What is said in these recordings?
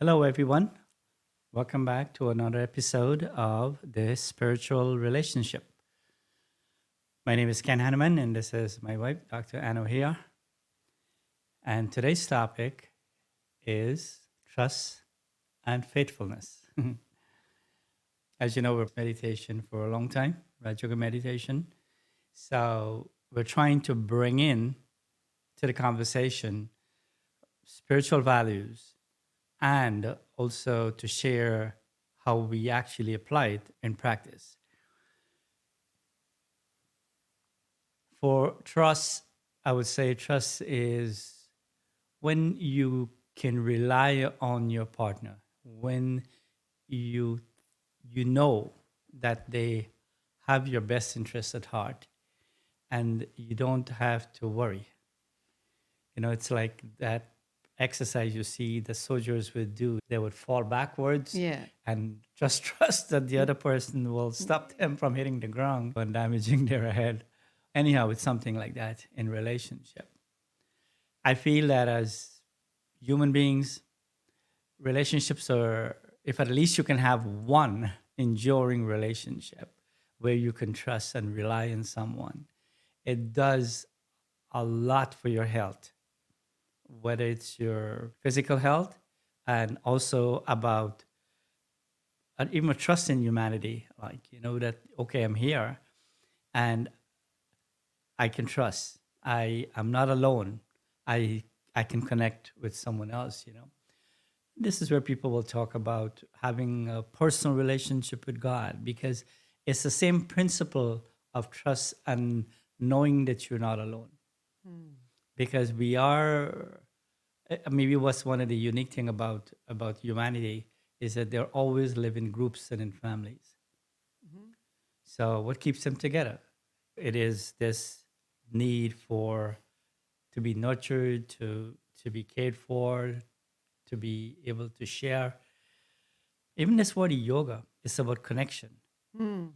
Hello, everyone. Welcome back to another episode of The Spiritual Relationship. My name is Ken Hanneman, and this is my wife, Dr. Anno here. And today's topic is trust and faithfulness. As you know, we're meditation for a long time, Raj Yoga meditation. So we're trying to bring in to the conversation spiritual values and also to share how we actually apply it in practice. For trust, I would say trust is when you can rely on your partner, when you you know that they have your best interest at heart and you don't have to worry. It's like that exercise you see the soldiers would do. They would fall backwards Yeah. and just trust that the other person will stop them from hitting the ground and damaging their head. Anyhow, it's something like that in relationship. I feel that as human beings, relationships are, if at least you can have one enduring relationship where you can trust and rely on someone, it does a lot for your health, whether it's your physical health and also about and even a trust in humanity. Like, that, okay, I'm here and I can trust. I'm not alone. I I can connect with someone else. This is where people will talk about having a personal relationship with God because it's the same principle of trust and knowing that you're not alone. Because we are maybe what's one of the unique thing about humanity is that they're always live in groups and in families. Mhm. So what keeps them together? It is this need for to be nurtured, to be cared for, to be able to share. Even this word yoga is about connection. Mm.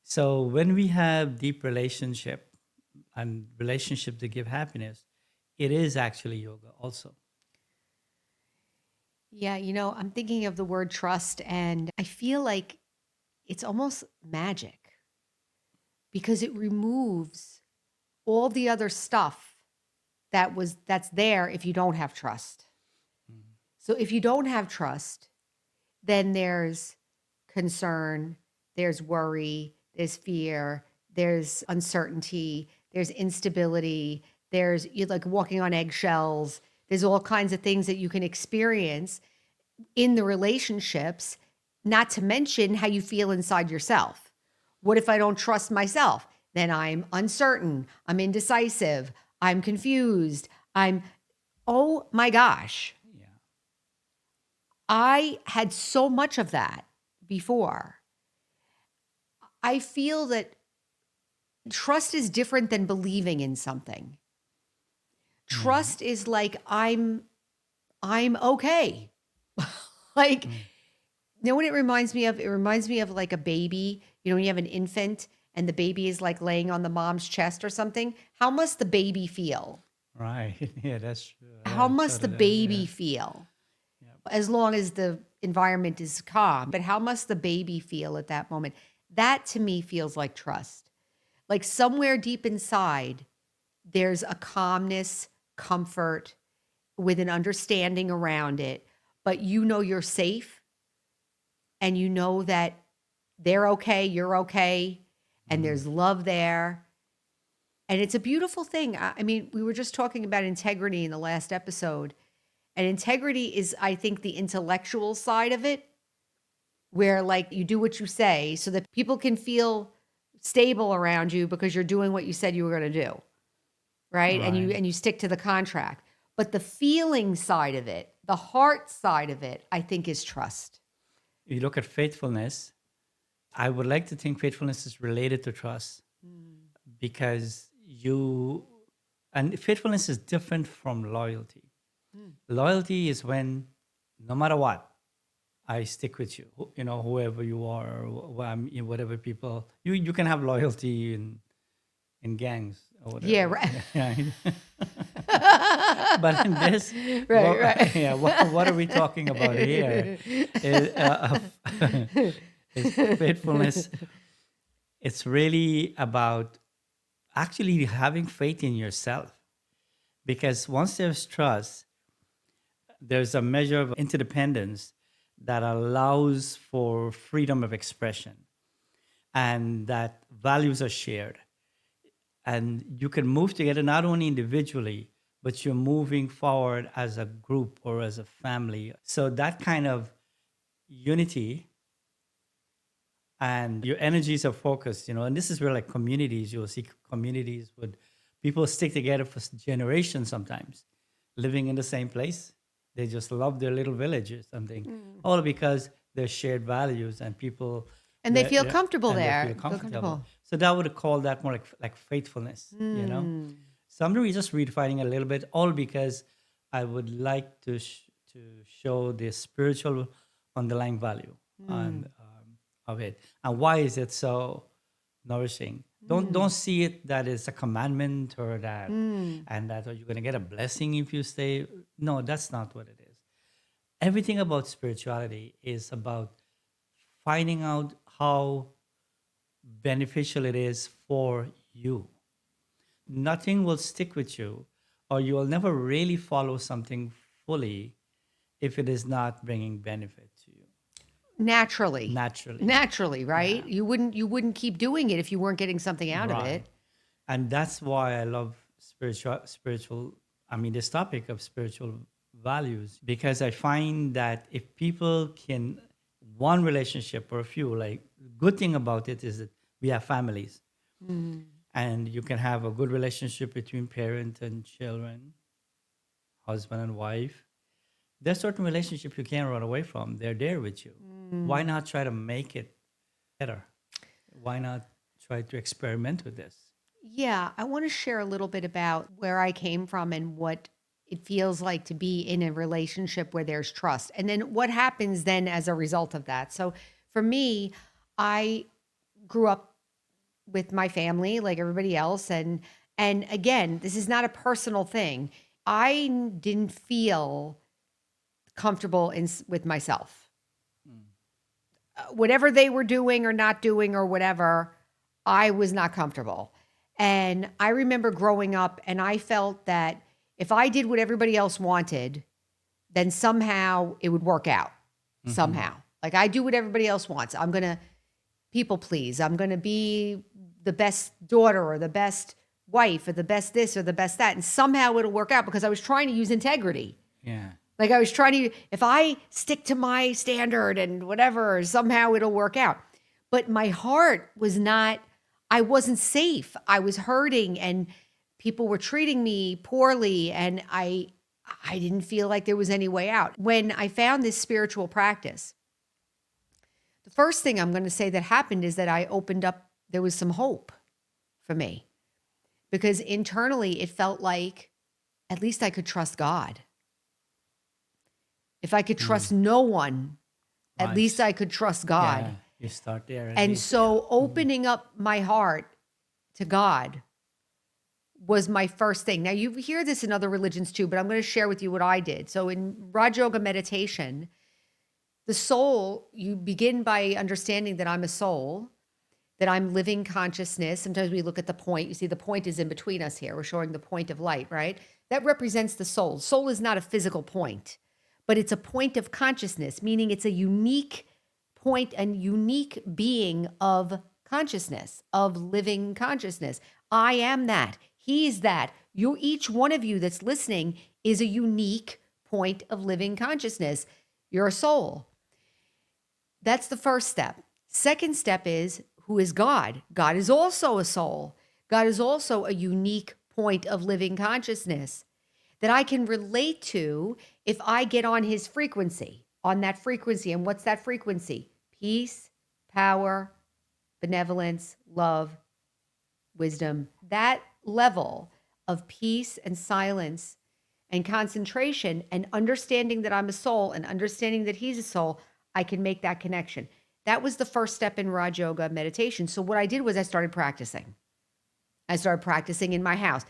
So when we have deep relationship and relationship that give happiness, it is actually yoga also. Yeah, I'm thinking of the word trust, and I feel like it's almost magic because it removes all the other stuff that's there if you don't have trust. Mm. So if you don't have trust, then there's concern, there's worry, there's fear, there's uncertainty, there's instability, you're like walking on eggshells. There's all kinds of things that you can experience in the relationships, not to mention how you feel inside yourself. What if I don't trust myself? Then I'm uncertain, I'm indecisive, I'm confused, oh my gosh, Yeah. I had so much of that before. I feel that trust is different than believing in something. Mm. Trust is like I'm okay. Like, Mm. what it reminds me of? It reminds me of like a baby. When you have an infant and the baby is like laying on the mom's chest or something. How must the baby feel? Right. Yeah, that's true. How That's must the totally, yeah. baby feel? Yeah. As long as the environment is calm, but how must the baby feel at that moment? That to me feels like trust. Like somewhere deep inside, there's a calmness, comfort with an understanding around it, but you're safe and you know that they're okay, you're okay, and Mm. there's love there. And it's a beautiful thing. I mean, we were just talking about integrity in the last episode, and integrity is, I think, the intellectual side of it, where like you do what you say so that people can feel stable around you because you're doing what you said you were going to do, right? And you Right. and you stick to the contract. But the feeling side of it, the heart side of it, I think is trust. You look at faithfulness. I would like to think faithfulness is related to trust Mm. because and faithfulness is different from loyalty. Mm. Loyalty is when no matter what, I stick with you. Whoever you are, whatever people you can have loyalty in gangs or Yeah, whatever. right. Yeah. But in this, Right, right. yeah, what are we talking about here? Is, is faithfulness. It's really about actually having faith in yourself. Because once there's trust, there's a measure of interdependence that allows for freedom of expression and that values are shared. And you can move together not only individually, but you're moving forward as a group or as a family. So that kind of unity and your energies are focused, and this is where like communities, you'll see communities would people stick together for generations sometimes, living in the same place. They just love their little village or something, all because there's shared values and people And they feel they're comfortable and they there. feel They feel comfortable. comfortable. So that would call that more like faithfulness. So I'm really just redefining a little bit, all because I would like to show the spiritual underlying value on of it, and why is it so nourishing. Don't see it that it's a commandment or that and that you're gonna get a blessing if you stay. No, that's not what it is. Everything about spirituality is about finding out how beneficial it is for you. Nothing will stick with you, or you will never really follow something fully if it is not bringing benefit to you Naturally. naturally. Naturally, right? Yeah, You wouldn't keep doing it if you weren't getting something out of right. it. And that's why I love I mean, this topic of spiritual values, because I find that if people can, one relationship or a few, like, good thing about it is that we have families and you can have a good relationship between parent and children, husband and wife. There's certain relationships you can't run away from. They're there with you. Why not try to make it better? Why not try to experiment with this? Yeah, I want to share a little bit about where I came from and what it feels like to be in a relationship where there's trust. And then what happens then as a result of that. So for me, I grew up with my family like everybody else, and again, this is not a personal thing. Didn't feel comfortable with myself. Whatever they were doing or not doing or whatever, I was not comfortable. And I remember growing up and I felt that if I did what everybody else wanted, then somehow it would work out. Somehow. Like I do what everybody else wants. I'm going to people please. I'm going to be the best daughter or the best wife or the best this or the best that. And somehow it'll work out because I was trying to use integrity. Yeah. Like I was trying to, if I stick to my standard and whatever, somehow it'll work out. But my heart was not, I wasn't safe. I was hurting and people were treating me poorly and I didn't feel like there was any way out. When I found this spiritual practice, the first thing I'm going to say that happened is that I opened up, there was some hope for me because internally it felt like at least I could trust God. If I could trust no one, at least Nice. I could trust God. Yeah, you start there at And least. Yeah. so opening up my heart to God was my first thing. Now, you hear this in other religions too, but I'm going to share with you what I did. So in Raj Yoga meditation, the soul, you begin by understanding that I'm a soul, that I'm living consciousness. Sometimes we look at the point. You see, the point is in between us here. We're showing the point of light, right? That represents the soul. Soul is not a physical point, but it's a point of consciousness, meaning it's a unique point and unique being of consciousness, of living consciousness. I am that. He's that. You, each one of you that's listening is a unique point of living consciousness. You're a soul. That's the first step. Second step is, who is God? God is also a soul. God is also a unique point of living consciousness that I can relate to if I get on his frequency, on that frequency. And what's that frequency? Peace, power, benevolence, love, wisdom. That level of peace and silence and concentration and understanding that I'm a soul and understanding that he's a soul, I can make that connection. That was the first step in Raj Yoga meditation. So what I did was I started practicing. I started practicing in my house.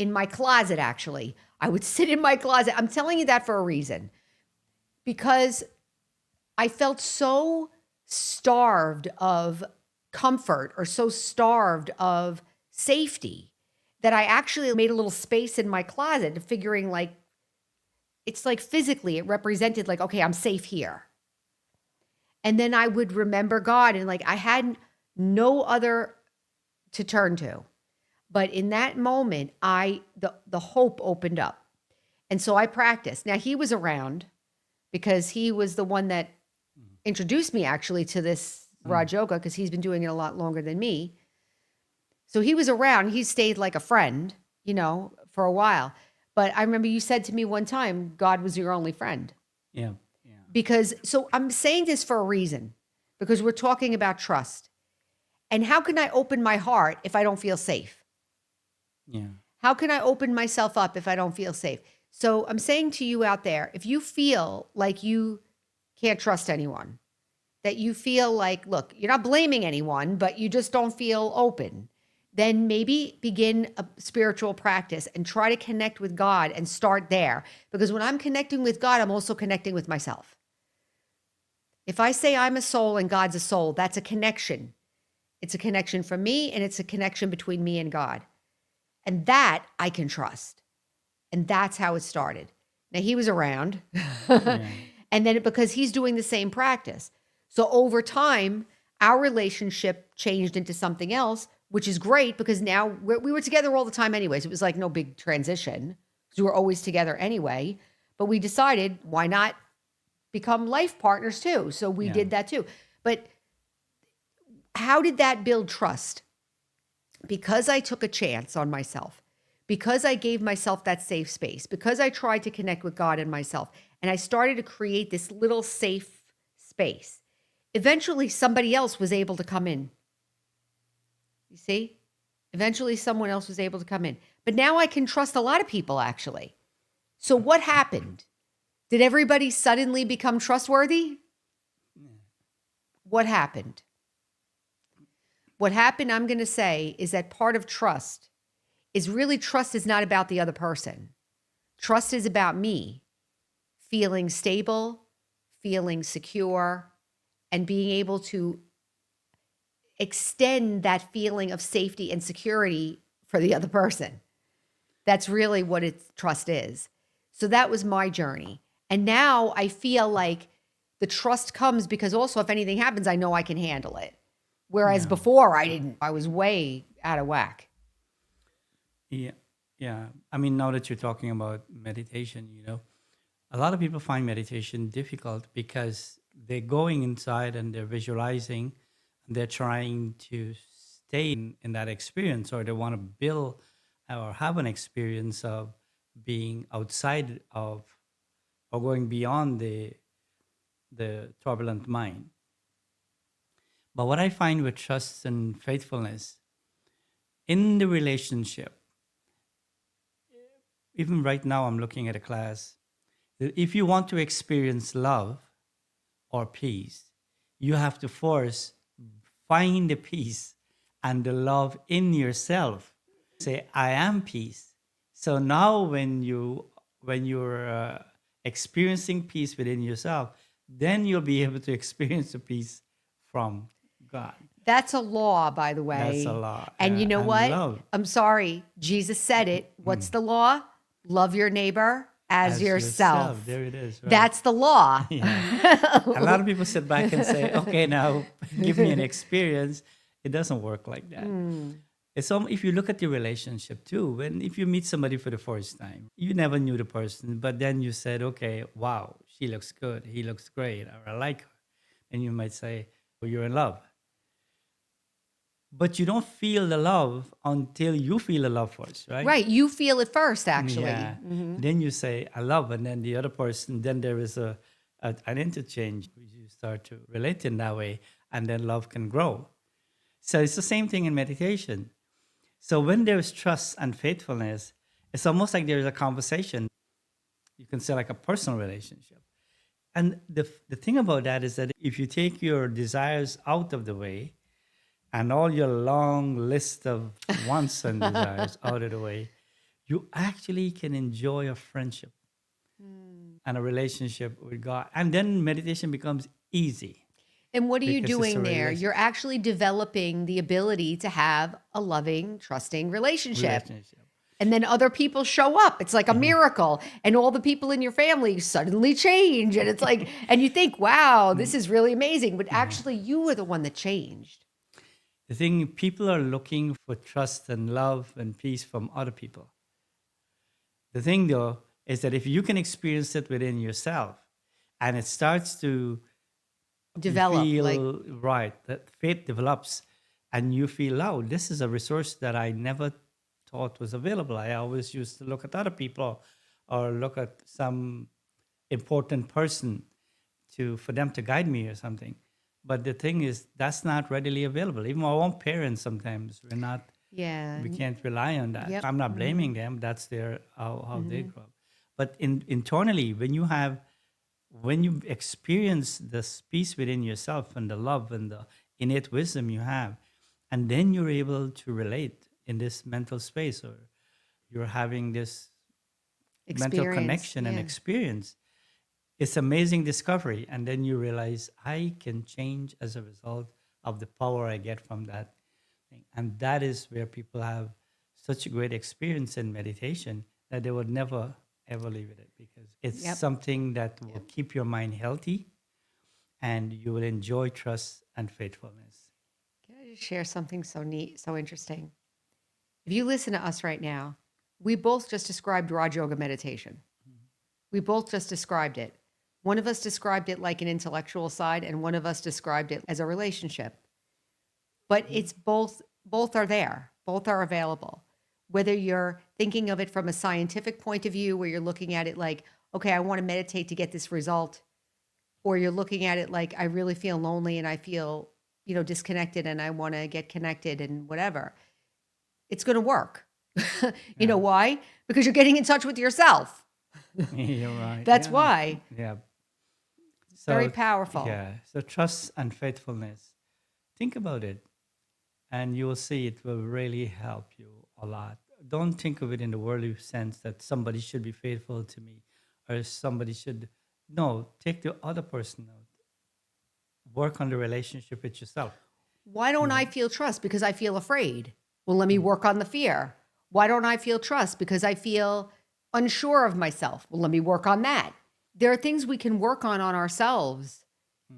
in my closet, actually. I would sit in my closet. I'm telling you that for a reason, because I felt so starved of comfort or so starved of safety that I actually made a little space in my closet, figuring like, it's like physically, it represented like, okay, I'm safe here. And then I would remember God, and like I had no other to turn to. But in that moment, the hope opened up. And so I practiced. Now he was around because he was the one that introduced me actually to this Raj Yoga, because he's been doing it a lot longer than me. So he was around. He stayed like a friend, for a while. But I remember you said to me one time, God was your only friend. Yeah. Yeah. Because, so I'm saying this for a reason, because we're talking about trust. And how can I open my heart if I don't feel safe? Yeah. How can I open myself up if I don't feel safe? So I'm saying to you out there, if you feel like you can't trust anyone, that you feel like, look, you're not blaming anyone, but you just don't feel open, then maybe begin a spiritual practice and try to connect with God and start there. Because when I'm connecting with God, I'm also connecting with myself. If I say I'm a soul and God's a soul, that's a connection. It's a connection for me, and it's a connection between me and God. And that I can trust. And that's how it started. Now he was around. Yeah. And then because he's doing the same practice. So over time, our relationship changed into something else, which is great because now we were together all the time anyways. It was like no big transition because we were always together anyway. But we decided, why not become life partners too? So we Yeah. did that too. But how did that build trust? Because I took a chance on myself, because I gave myself that safe space, because I tried to connect with God and myself, and I started to create this little safe space. Eventually, somebody else was able to come in. You see? Eventually, someone else was able to come in. But now I can trust a lot of people, actually. So, what happened? Did everybody suddenly become trustworthy? What happened? What happened, I'm going to say, is that part of trust is really, trust is not about the other person. Trust is about me feeling stable, feeling secure, and being able to extend that feeling of safety and security for the other person. That's really what trust is. So that was my journey. And now I feel like the trust comes because also if anything happens, I know I can handle it. Whereas Yeah. before I didn't. I was way out of whack. Yeah. Yeah. I mean, now that you're talking about meditation, a lot of people find meditation difficult because they're going inside and they're visualizing and they're trying to stay in that experience, or they want to build or have an experience of being outside of or going beyond the turbulent mind. But what I find with trust and faithfulness in the relationship, even right now, I'm looking at a class. If you want to experience love or peace, you have to first find the peace and the love in yourself. Say, "I am peace." So now, when you're experiencing peace within yourself, then you'll be able to experience the peace from God. That's a law, by the That's a way. lot. And you Yeah, know and what? love I'm sorry. Jesus said it. What's the law? Love your neighbor as as yourself. yourself. There it is. Right. That's the law. Yeah. A lot of people sit back and say, "Okay, now give me an experience." It doesn't work like that. It's if you look at your relationship too, if you meet somebody for the first time, you never knew the person, but then you said, "Okay, wow, she looks good, he looks great, or I like her," and you might say, "Well, you're in love." But you don't feel the love until you feel the love first, right? Right. You feel it first, actually. Yeah. Then you say, "I love," and then the other person, then there is an interchange. You start to relate in that way, and then love can grow. So it's the same thing in meditation. So when there's trust and faithfulness, it's almost like there's a conversation. You can say like a personal relationship. And the thing about that is that if you take your desires out of the way and all your long list of wants and desires out of the way, you actually can enjoy a friendship and a relationship with God. And then meditation becomes easy And what are you because it's a doing there? relation, You're actually developing the ability to have a loving, trusting relationship. relationship. And then other people show up. It's like a miracle. And all the people in your family suddenly change. And it's like, and you think, wow, this is really amazing. But actually, you were the one that changed. The thing, people are looking for trust and love and peace from other people. The thing, though, is that if you can experience it within yourself and it starts to, you Develop, like, feel right, that faith develops and you feel, oh, this is a resource that I never thought was available. I always used to look at other people or look at some important person for them to guide me or something. But the thing is, that's not readily available. Even our own parents, sometimes yeah. we can't rely on that. Yep. I'm not blaming them. That's how they grow up. But internally, when you experience this peace within yourself and the love and the innate wisdom you have, and then you're able to relate in this mental space, or you're having this mental Experience. connection and Yeah. experience, it's amazing discovery. And then you realize I can change as a result of the power I get from that thing. And that is where people have such a great experience in meditation that they would never ever leave it, because it's Yep. something that will keep your mind healthy and you will enjoy trust and faithfulness. Can I just share something so neat, so interesting? If you listen to us right now, we both just described Raj Yoga meditation. We both just described it. One of us described it like an intellectual side, and one of us described it as a relationship. But it's both are there, both are available. Whether you're thinking of it from a scientific point of view, where you're looking at it like, okay, I want to meditate to get this result, or you're looking at it like, I really feel lonely and I feel, disconnected and I want to get connected and whatever, it's going to work. You know Yeah. why? Because you're getting in touch with yourself. You're right. That's Yeah. why. Yeah. Very So, powerful. yeah. So, trust and faithfulness. Think about it, and you will see it will really help you a lot. Don't think of it in the worldly sense that somebody should be faithful to me or somebody should. No, take the other person out. Work on the relationship with yourself. Why don't I feel trust? Because I feel afraid. Well, let me work on the fear. Why don't I feel trust? Because I feel unsure of myself. Well, let me work on that. There are things we can work on ourselves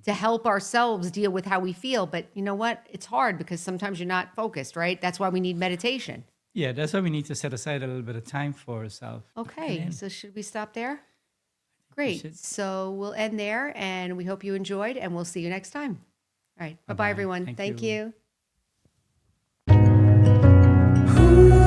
to help ourselves deal with how we feel. But you know what? It's hard because sometimes you're not focused, right? That's why we need meditation. Yeah, that's why we need to set aside a little bit of time for ourselves. Okay, so should we stop there? We Great. should. So we'll end there and we hope you enjoyed and we'll see you next time. All right. Bye bye, Bye-bye. everyone. Thank Thank you. you.